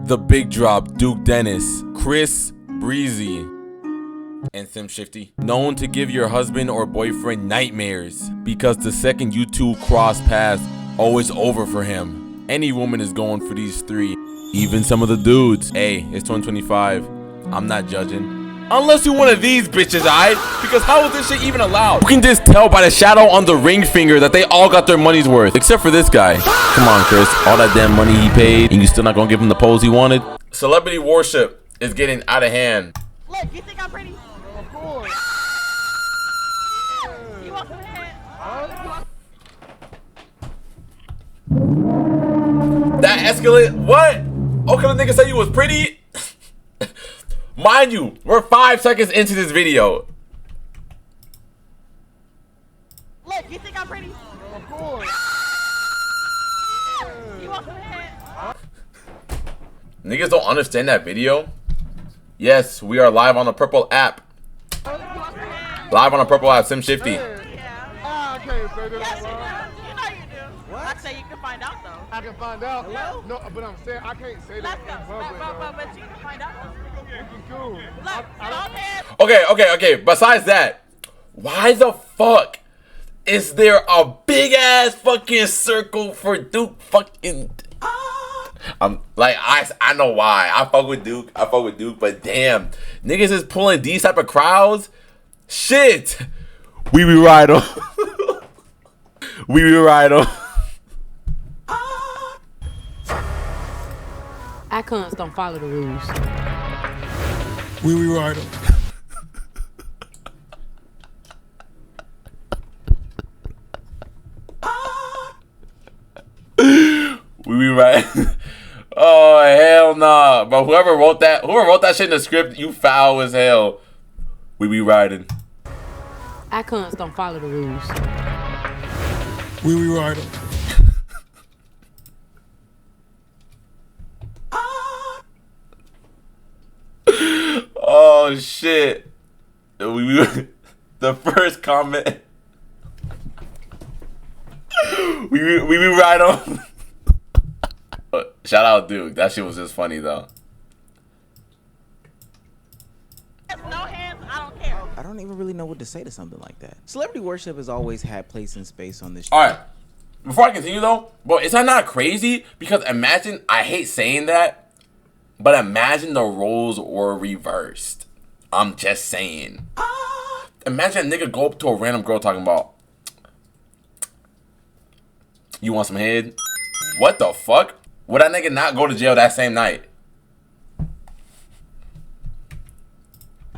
The Big Drop, Duke Dennis, Chris Breezy, and Sim Shifty. Known to give your husband or boyfriend nightmares because the second you two cross paths, oh, it's over for him. Any woman is going for these three, even some of the dudes. Hey, it's 2025. I'm not judging. Unless you one of these bitches, alright? Because how is this shit even allowed? You can just tell by the shadow on the ring finger that they all got their money's worth. Except for this guy. Come on, Chris. All that damn money he paid, and you still not gonna give him the pose he wanted? Celebrity worship is getting out of hand. Look, you think I'm pretty? Of course. You want some head? That escalated. What? Okay, the nigga said you was pretty? Mind you, we're 5 seconds into this video. Look, you think I'm pretty? Of course. You want some head? Niggas don't understand that video. Yes, we are live on the purple app. Live on the purple app, Sim Shifty. Yeah. I can't say that. Yes, you do. You know you do. What? I say you can find out though. I can find out. Hello? No, but I'm saying I can't say that in public. But you can find out though. Cool. Look, Okay. Besides that, why the fuck is there a big ass fucking circle for Duke fucking? I'm like, I know why. I fuck with Duke, but damn, niggas is pulling these type of crowds. Shit, we ride on. We ride on. Icons don't follow the rules. We ride them. We right. Oh hell nah. But whoever wrote that shit in the script, you foul as hell. We be riding. Icons don't follow the rules. We ride them. Oh shit. The first comment. we ride on. Shout out Duke. That shit was just funny though. no hands, I don't care. I don't even really know what to say to something like that. Celebrity worship has always had place and space on this. All right. Before I continue though, bro, is that not crazy? Because imagine, I hate saying that, but imagine the roles were reversed. I'm just saying. Imagine a nigga go up to a random girl talking about, you want some head? What the fuck? Would that nigga not go to jail that same night?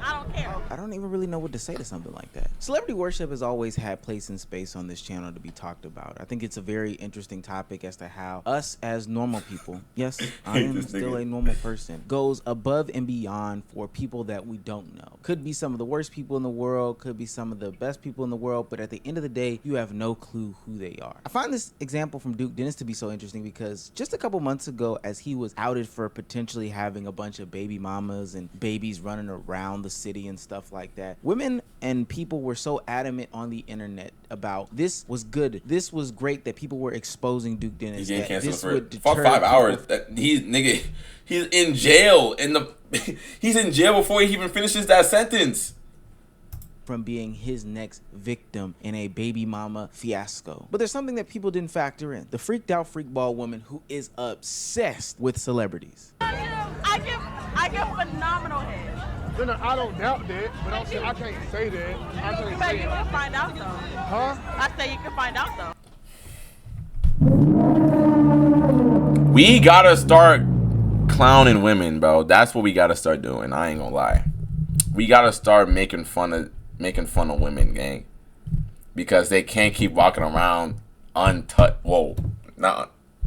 I don't care. I don't even really know what to say to something like that. Celebrity worship has always had place and space on this channel to be talked about. I think it's a very interesting topic as to how us as normal people, yes, I am still a normal person, goes above and beyond for people that we don't know. Could be some of the worst people in the world, could be some of the best people in the world, but at the end of the day, you have no clue who they are. I find this example from Duke Dennis to be so interesting because just a couple months ago, as he was outed for potentially having a bunch of baby mamas and babies running around the city and stuff like that, women and people were so adamant on the internet about this was good, this was great, that people were exposing Duke Dennis. He's getting canceled for deter 5 hours. He's in jail he's in jail before he even finishes that sentence. From being his next victim in a baby mama fiasco. But there's something that people didn't factor in. The freaked out freakball woman who is obsessed with celebrities. I give phenomenal head. No, I don't doubt that, but I'm saying I can't say that. I can't say You can find out though. Huh? I say you can find out though. We gotta start clowning women, bro. That's what we gotta start doing. I ain't gonna lie. We gotta start making fun of women, gang, because they can't keep walking around untouched. Whoa, nah.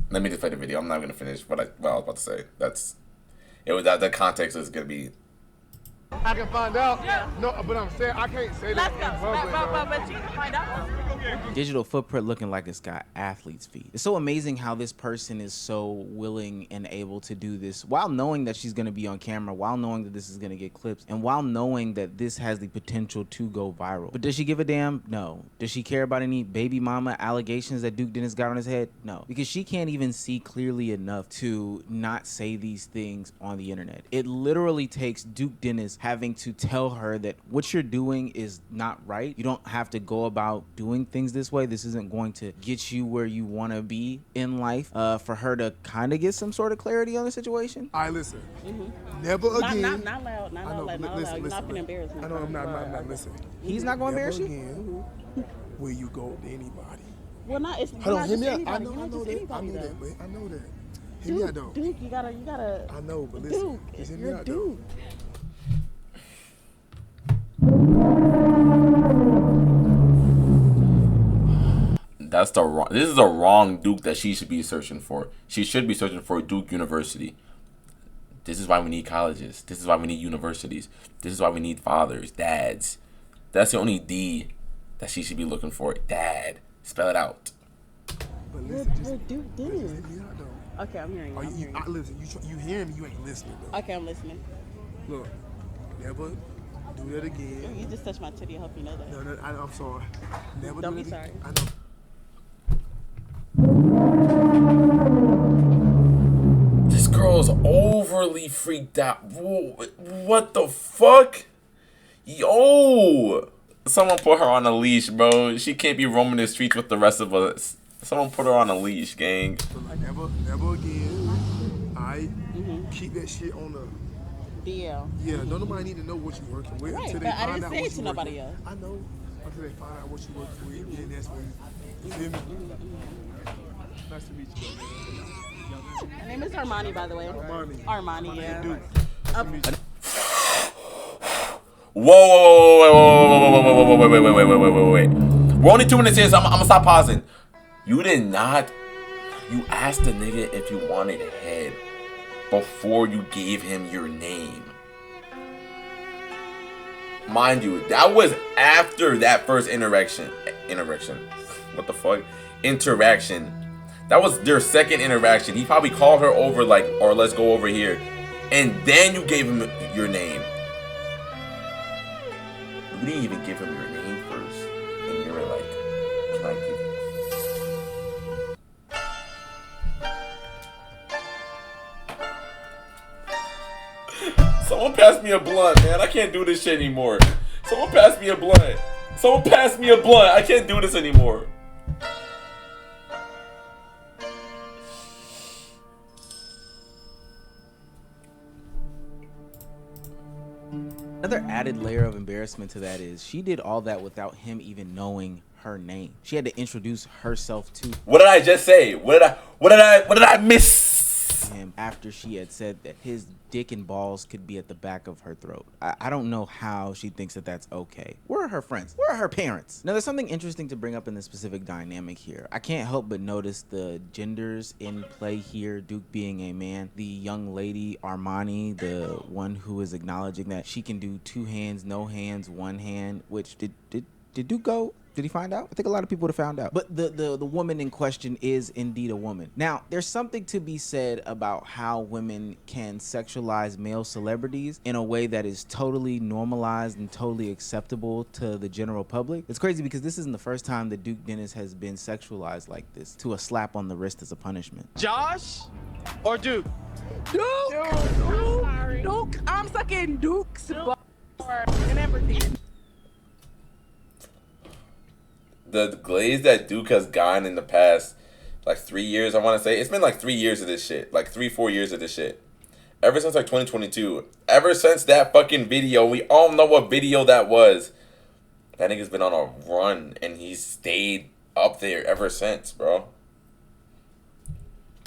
Let me just play the video. I'm not gonna finish what I was about to say. The context is gonna be. I can find out. Yeah. No, but I'm saying I can't say that Let's in go. public. But you can find out. Digital footprint looking like it's got athlete's feet. It's so amazing how this person is so willing and able to do this while knowing that she's going to be on camera, while knowing that this is going to get clips, and while knowing that this has the potential to go viral. But does she give a damn? No. Does she care about any baby mama allegations that Duke Dennis got on his head? No. Because she can't even see clearly enough to not say these things on the internet. It literally takes Duke Dennis having to tell her that what you're doing is not right. You don't have to go about doing things this way. This isn't going to get you where you want to be in life. For her to kind of get some sort of clarity on the situation. I listen. Never again. Not loud. Not loud. Not loud. You're not gonna embarrass me. I know I'm not. Listen. He's not going to embarrass you? Again, will you go to anybody? Well, not. It's Hold on, not hear just me out. anybody. I know that. I know that. Hear me out though. Duke, you gotta. I know, but listen. Duke, Just hear me you're out Duke. though. That's the wrong. This is the wrong Duke that she should be searching for. She should be searching for Duke University. This is why we need colleges. This is why we need universities. This is why we need fathers, dads. That's the only D that she should be looking for. Dad. Spell it out. But listen, You're Duke Dennis. hear me out though. Okay, I'm hearing you. Listen, you hearing me? You ain't listening though. Okay, I'm listening. Look, never do that again. You just touched my titty. I hope you know that. No, I'm sorry. Never Don't do be that sorry. I know. This girl's overly freaked out. Whoa, what the fuck? Yo! Someone put her on a leash, bro. She can't be roaming the streets with the rest of us. Someone put her on a leash, gang. Never again. I keep that shit on the. DL. Yeah, don't nobody need to know what you're working with Right, until they but I find didn't out say what it to you're nobody working else. with. I know. Until they find out what you're working with, then that's when you feel me. Nice to meet you. Her name is Armani, by the way. Armani, yeah. Wait. We're only 2 minutes in, so I'm gonna stop pausing. You did not. You asked the nigga if you wanted head before you gave him your name. Mind you, that was after that first interaction. What the fuck? Interaction. That was their second interaction. He probably called her over like, or let's go over here. And then you gave him your name. You didn't even give him your name first. And you were like, can I give you? Someone pass me a blunt, man. I can't do this shit anymore. Someone pass me a blunt. I can't do this anymore. Another added layer of embarrassment to that is she did all that without him even knowing her name. She had to introduce herself to What did I just say? What did I miss? him after she had said that his dick and balls could be at the back of her throat. I don't know how she thinks that that's okay. Where are her friends? Where are her parents? Now, there's something interesting to bring up in this specific dynamic here. I can't help but notice the genders in play here. Duke being a man, the young lady Armani, the one who is acknowledging that she can do 2 hands, no hands, 1 hand, which did Duke go? Did he find out? I think a lot of people would have found out. But the woman in question is indeed a woman. Now, there's something to be said about how women can sexualize male celebrities in a way that is totally normalized and totally acceptable to the general public. It's crazy because this isn't the first time that Duke Dennis has been sexualized like this, to a slap on the wrist as a punishment. Josh or Duke? Duke. I'm sucking Duke's butt and everything. The glaze that Duke has gotten in the past, like 3 years, I want to say. It's been like 3 years of this shit. Like 3-4 years of this shit. Ever since like 2022. Ever since that fucking video. We all know what video that was. That nigga's been on a run. And he's stayed up there ever since, bro.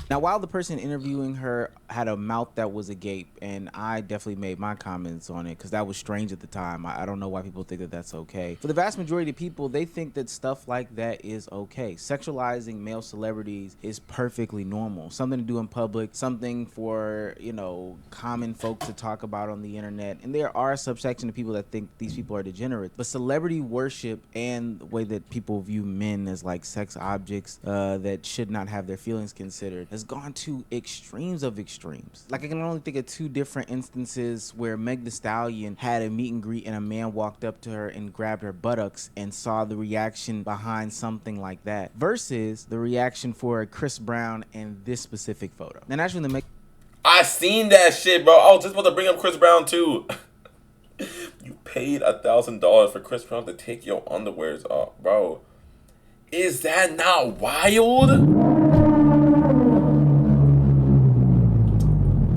Now, while the person interviewing her had a mouth that was agape, and I definitely made my comments on it because that was strange at the time. I don't know why people think that that's okay. For the vast majority of people, they think that stuff like that is okay. Sexualizing male celebrities is perfectly normal. Something to do in public, something for, you know, common folk to talk about on the internet. And there are a subsection of people that think these people are degenerate. But celebrity worship and the way that people view men as like sex objects that should not have their feelings considered has gone to extremes of extremes. Like, I can only think of two different instances where Meg Thee Stallion had a meet and greet and a man walked up to her and grabbed her buttocks and saw the reaction behind something like that versus the reaction for Chris Brown and this specific photo. And actually, the Meg I seen that shit, bro. I was just about to bring up Chris Brown too. You paid $1,000 for Chris Brown to take your underwears off, bro. Is that not wild?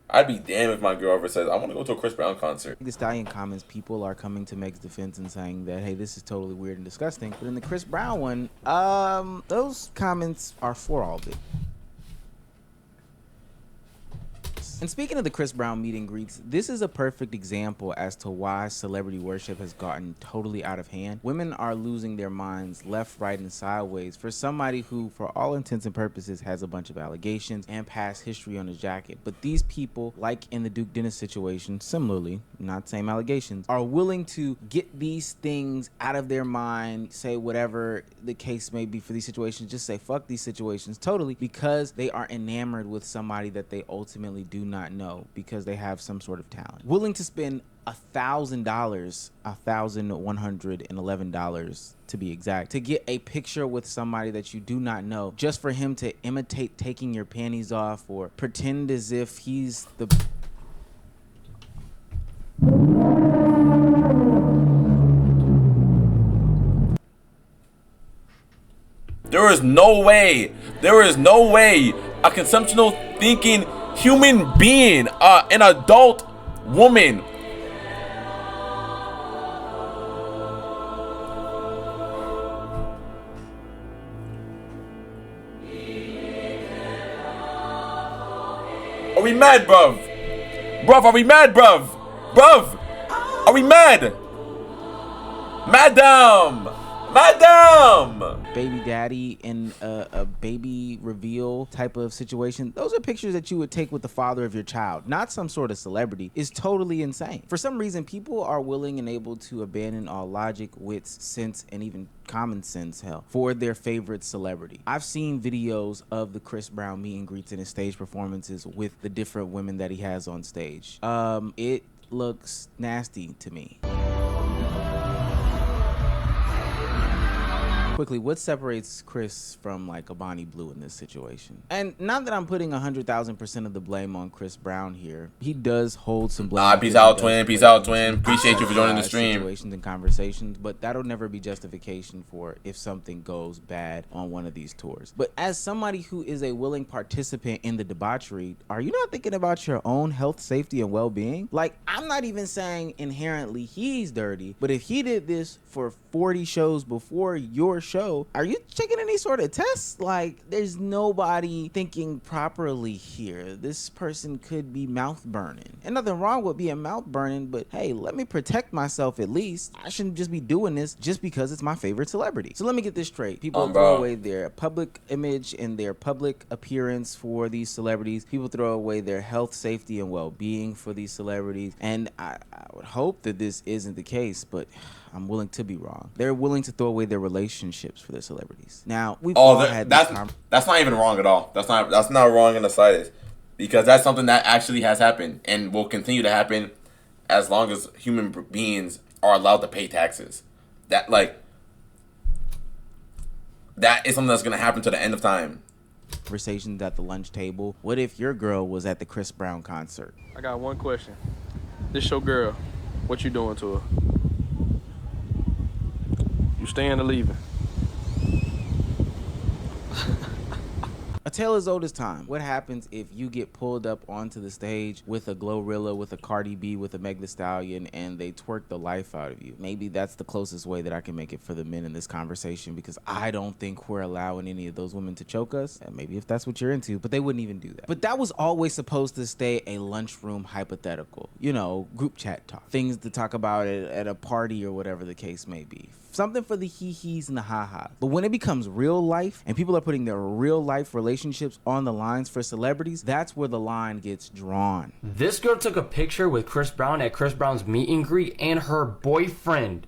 I'd be damned if my girl ever says, I want to go to a Chris Brown concert. The Stallion comments, people are coming to Meg's defense and saying that, hey, this is totally weird and disgusting. But in the Chris Brown one, those comments are for all of it. And speaking of the Chris Brown meet and greets, this is a perfect example as to why celebrity worship has gotten totally out of hand. Women are losing their minds left, right, and sideways for somebody who, for all intents and purposes, has a bunch of allegations and past history on his jacket. But these people, like in the Duke Dennis situation, similarly, not same allegations, are willing to get these things out of their mind, say whatever the case may be for these situations, just say fuck these situations totally, because they are enamored with somebody that they ultimately do not know because they have some sort of talent. Willing to spend $1,000, $1,111 to be exact, to get a picture with somebody that you do not know, just for him to imitate taking your panties off or pretend as if he's the... There is no way a consumptional thinking human being, an adult woman, are we mad, bruv? Bruv, are we mad, bruv? Bruv, are we mad? Madam! Baby daddy in a baby reveal type of situation. Those are pictures that you would take with the father of your child, not some sort of celebrity. Is totally insane. For some reason, people are willing and able to abandon all logic, wits, sense, and even common sense, hell, for their favorite celebrity. I've seen videos of the Chris Brown meet and greets and his stage performances with the different women that he has on stage. It looks nasty to me. Quickly, what separates Chris from like a Bonnie Blue in this situation? And not that I'm putting 100,000% of the blame on Chris Brown here. He does hold some blame. Peace out, twin. Peace out, twin. Appreciate you for joining the stream. Situations and conversations, but that'll never be justification for if something goes bad on one of these tours. But as somebody who is a willing participant in the debauchery, are you not thinking about your own health, safety, and well-being? Like, I'm not even saying inherently he's dirty, but if he did this for 40 shows before your show, are you checking any sort of tests? Like, there's nobody thinking properly here. This person could be mouth burning, and nothing wrong with being mouth burning, but hey, let me protect myself at least. I shouldn't just be doing this just because it's my favorite celebrity. So let me get this straight. People throw away their public image and their public appearance for these celebrities. People throw away their health, safety, and well-being for these celebrities, and I would hope that this isn't the case, but I'm willing to be wrong. They're willing to throw away their relationships for their celebrities. Now, we've all had that's not even wrong at all. That's not wrong in the slightest, because that's something that actually has happened and will continue to happen as long as human beings are allowed to pay taxes. That is something that's gonna happen to the end of time. Conversations at the lunch table. What if your girl was at the Chris Brown concert? I got one question. This your girl. What you doing to her? You staying or leaving? A tale as old as time. What happens if you get pulled up onto the stage with a Glorilla, with a Cardi B, with a Meg Thee Stallion, and they twerk the life out of you? Maybe that's the closest way that I can make it for the men in this conversation, because I don't think we're allowing any of those women to choke us. And maybe if that's what you're into, but they wouldn't even do that. But that was always supposed to stay a lunchroom hypothetical. You know, group chat talk. Things to talk about at a party or whatever the case may be. Something for the hee-hees and the ha-has. But when it becomes real life and people are putting their real life relationships on the lines for celebrities, that's where the line gets drawn. This girl took a picture with Chris Brown at Chris Brown's meet and greet, and her boyfriend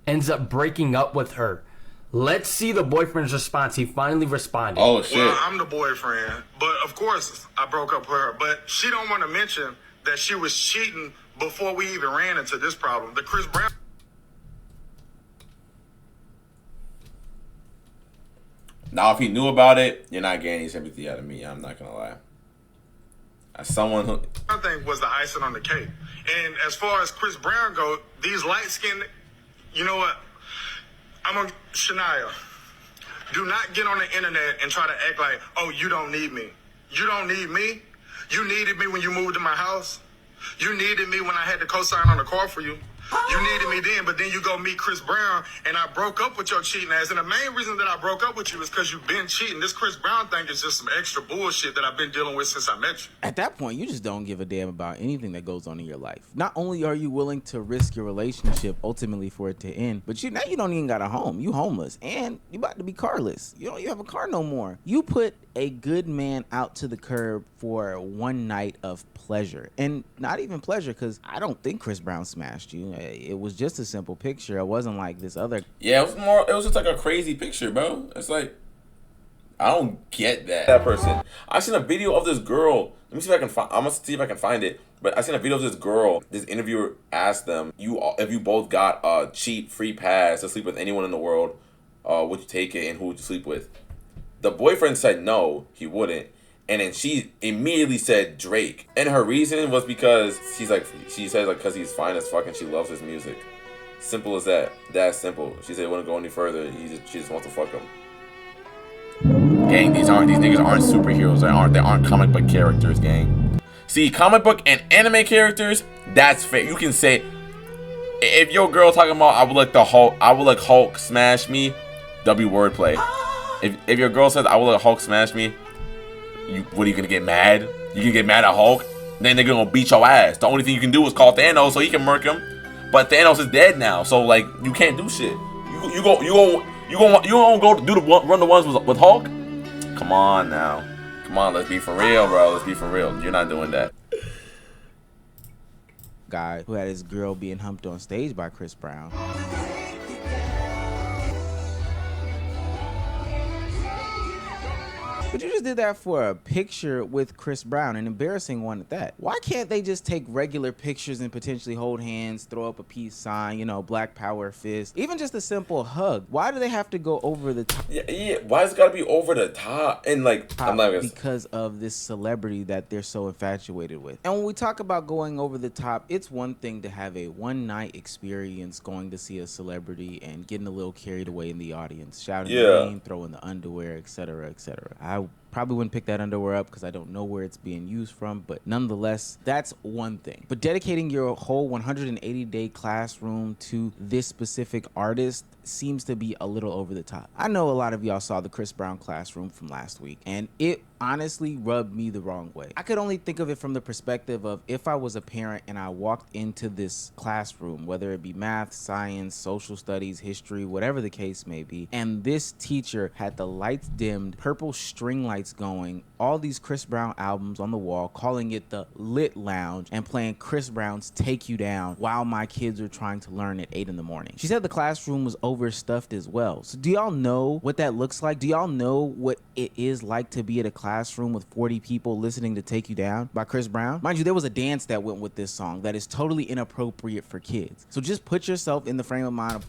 ends up breaking up with her. Let's see the boyfriend's response. He finally responded. Oh, shit. Well, I'm the boyfriend, but of course I broke up with her. But she don't want to mention that she was cheating before we even ran into this problem. The Chris Brown... Now, if he knew about it, you're not getting any sympathy out of me. I'm not gonna lie. As someone who... I think was the icing on the cake. And as far as Chris Brown go, these light-skinned... You know what? Shania, do not get on the internet and try to act like, oh, you don't need me. You don't need me. You needed me when you moved to my house. You needed me when I had to co-sign on a car for you. You needed me then, but then you go meet Chris Brown, and I broke up with your cheating ass. And the main reason that I broke up with you is because you've been cheating. This Chris Brown thing is just some extra bullshit that I've been dealing with since I met you. At that point, you just don't give a damn about anything that goes on in your life. Not only are you willing to risk your relationship ultimately for it to end, but now you don't even got a home. You homeless, and you about to be carless. You don't even have a car no more. You put a good man out to the curb for one night of pleasure, and not even pleasure, because I don't think Chris Brown smashed you. It was just a simple picture. It wasn't like this other. Yeah, it was just like a crazy picture, bro. It's like, I don't get that person. I seen a video of this girl. Let me see if I can find. I'm gonna see if I can find it. But I seen a video of this girl. This interviewer asked them, if you both got a cheat free pass to sleep with anyone in the world, would you take it, and who would you sleep with? The boyfriend said no, he wouldn't. And then she immediately said Drake. And her reason was because she says because he's fine as fuck and she loves his music. Simple as that. That's simple. She said it wouldn't go any further. She just wants to fuck him. Gang, these niggas aren't superheroes. They aren't comic book characters, gang. See, comic book and anime characters, that's fair. You can say, if your girl talking about I would like Hulk smash me, W wordplay. If your girl says I would let Hulk smash me, what are you gonna get mad? You can get mad at Hulk? Then they're gonna beat your ass. The only thing you can do is call Thanos so he can murk him. But Thanos is dead now, so like you can't do shit. You gonna go do run the ones with Hulk? Come on now, come on, let's be for real, bro. Let's be for real. You're not doing that. Guy who had his girl being humped on stage by Chris Brown. But you just did that for a picture with Chris Brown, an embarrassing one at that. Why can't they just take regular pictures and potentially hold hands, throw up a peace sign, Black Power fist, even just a simple hug? Why do they have to go over the top? Yeah. Why does it gotta be over the top? And like, I'm not gonna... Because of this celebrity that they're so infatuated with. And when we talk about going over the top, it's one thing to have a one-night experience going to see a celebrity and getting a little carried away in the audience, shouting the name, throwing the underwear, etc., etc. I probably wouldn't pick that underwear up because I don't know where it's being used from, but nonetheless, that's one thing. But dedicating your whole 180-day classroom to this specific artist seems to be a little over the top. I know a lot of y'all saw the Chris Brown classroom from last week, and it honestly rubbed me the wrong way. I could only think of it from the perspective of if I was a parent and I walked into this classroom, whether it be math, science, social studies, history, whatever the case may be, and this teacher had the lights dimmed, purple string lights going, all these Chris Brown albums on the wall, calling it the Lit Lounge, and playing Chris Brown's Take You Down while my kids are trying to learn at 8 in the morning. She said the classroom was overstuffed as well. So do y'all know what that looks like? Do y'all know what it is like to be at a classroom with 40 people listening to Take You Down by Chris Brown? Mind you, there was a dance that went with this song that is totally inappropriate for kids. So just put yourself in the frame of mind of...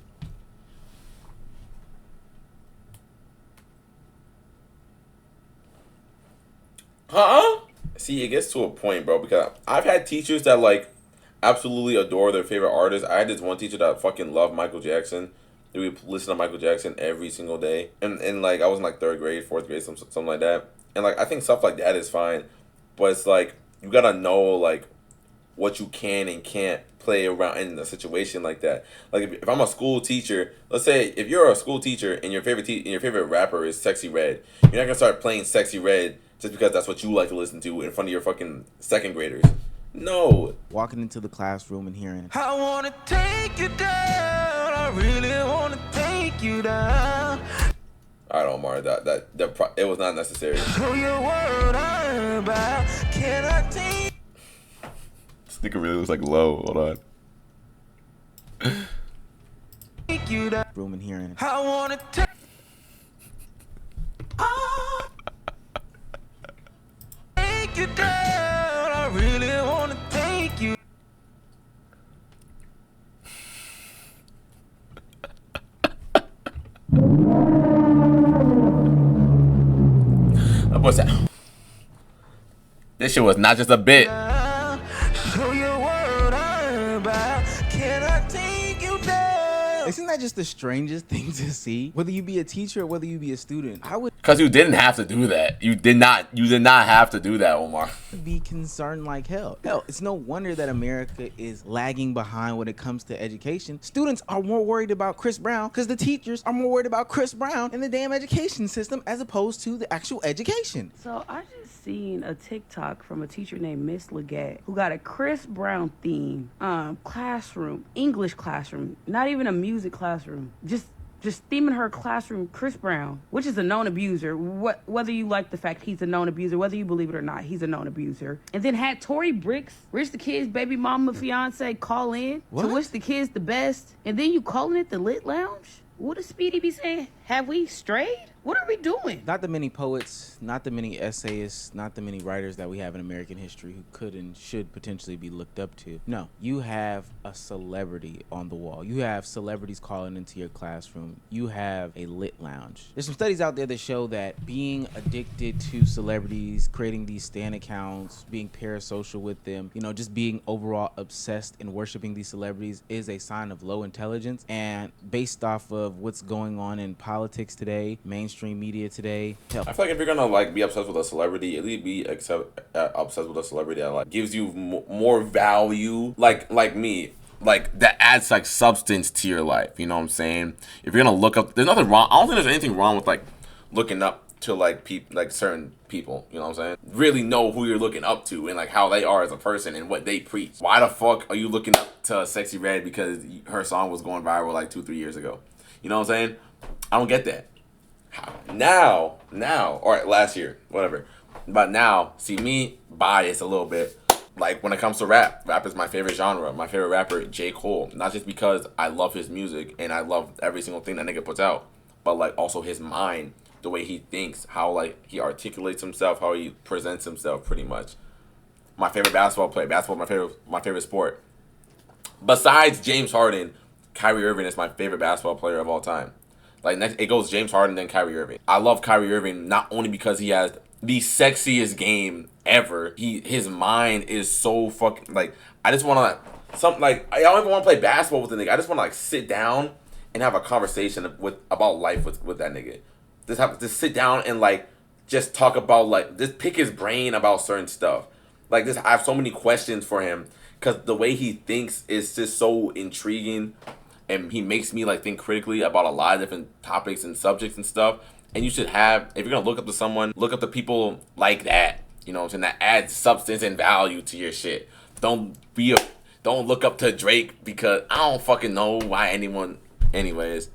See, it gets to a point, bro, because I've had teachers that like absolutely adore their favorite artist. I had this one teacher that fucking loved Michael Jackson. We would listen to Michael Jackson every single day. And like I was in like 3rd grade, 4th grade, something like that. And like I think stuff like that is fine, but it's like you gotta know like what you can and can't play around in a situation like that. Like if I'm a school teacher, let's say if you're a school teacher and your favorite rapper is Sexy Red, you're not gonna start playing Sexy Red just because that's what you like to listen to in front of your fucking second graders. No. Walking into the classroom and hearing, I wanna take you down. I really wanna take you down. All right, Omar, it was not necessary. Show you what I'm about. Can I take? This nigga really was like low. Hold on. you down. Room and hearing, I wanna take. Take you down. I really wanna take you. What's that? This shit was not just a bit. Show you what I'm about. Can I take you down? isn't that just the strangest thing to see? Whether you be a teacher or whether you be a student, I would Because you didn't have to do that. You did not have to do that, Omar. be concerned like hell. Hell, it's no wonder that America is lagging behind when it comes to education. Students are more worried about Chris Brown because the teachers are more worried about Chris Brown and the damn education system as opposed to the actual education. So I just seen a TikTok from a teacher named Miss Leggett who got a Chris Brown theme classroom, English classroom, not even a music classroom, just theming her classroom Chris Brown, which is a known abuser. Whether you like the fact he's a known abuser, whether you believe it or not, he's a known abuser. And then had Tory Bricks, Rich the Kid's baby mama fiance, call in to wish the kids the best. And then you calling it the Lit Lounge? What does Speedy be saying? Have we strayed? What are we doing? Not the many poets, not the many essayists, not the many writers that we have in American history who could and should potentially be looked up to. No, you have a celebrity on the wall. You have celebrities calling into your classroom. You have a lit lounge. There's some studies out there that show that being addicted to celebrities, creating these stan accounts, being parasocial with them, you know, just being overall obsessed and worshiping these celebrities is a sign of low intelligence. And based off of what's going on in politics today, mainstream media today, hell, I feel like if you're gonna like be obsessed with a celebrity, at least be obsessed with a celebrity that like gives you more value, like me, like that adds like substance to your life. You know what I'm saying? If you're gonna look up, there's nothing wrong. I don't think there's anything wrong with like looking up to like certain people. You know what I'm saying? Really know who you're looking up to and like how they are as a person and what they preach. Why the fuck are you looking up to Sexy Red because her song was going viral like 2-3 years ago? You know what I'm saying? I don't get that. Now, or last year, whatever. But now, see me biased a little bit. Like when it comes to rap is my favorite genre. My favorite rapper, J. Cole. Not just because I love his music and I love every single thing that nigga puts out, but like also his mind, the way he thinks, how like he articulates himself, how he presents himself, pretty much. My favorite basketball player. Basketball, my favorite sport. Besides James Harden, Kyrie Irving is my favorite basketball player of all time. Like next, it goes James Harden, then Kyrie Irving. I love Kyrie Irving not only because he has the sexiest game ever. His mind is so fucking like. I just want to I don't even want to play basketball with the nigga. I just want to like sit down and have a conversation about life with that nigga. Just sit down and like just talk about like just pick his brain about certain stuff. Like this, I have so many questions for him because the way he thinks is just so intriguing. And he makes me like think critically about a lot of different topics and subjects and stuff. And you should have, if you're gonna look up to someone, look up to people like that. You know what I'm saying? That adds substance and value to your shit. Don't look up to Drake because I don't fucking know why anyone. Anyways.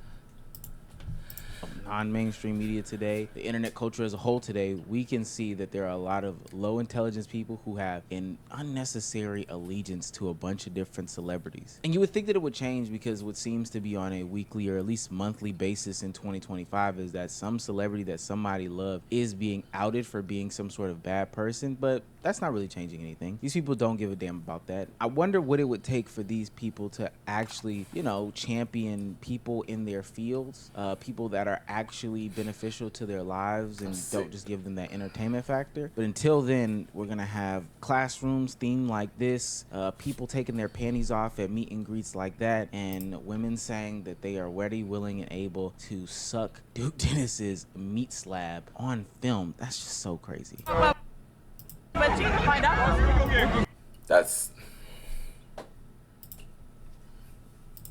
Non-mainstream media today, the internet culture as a whole today, we can see that there are a lot of low intelligence people who have an unnecessary allegiance to a bunch of different celebrities. And you would think that it would change because what seems to be on a weekly or at least monthly basis in 2025 is that some celebrity that somebody loved is being outed for being some sort of bad person. But That's not really changing anything. These people don't give a damn about that. I wonder what it would take for these people to actually, you know, champion people in their fields, people that are actually beneficial to their lives and don't just give them that entertainment factor. But until then, we're gonna have classrooms themed like this, people taking their panties off at meet and greets like that, and women saying that they are ready, willing, and able to suck Duke Dennis's meat slab on film. That's just so crazy. But you can find out. That's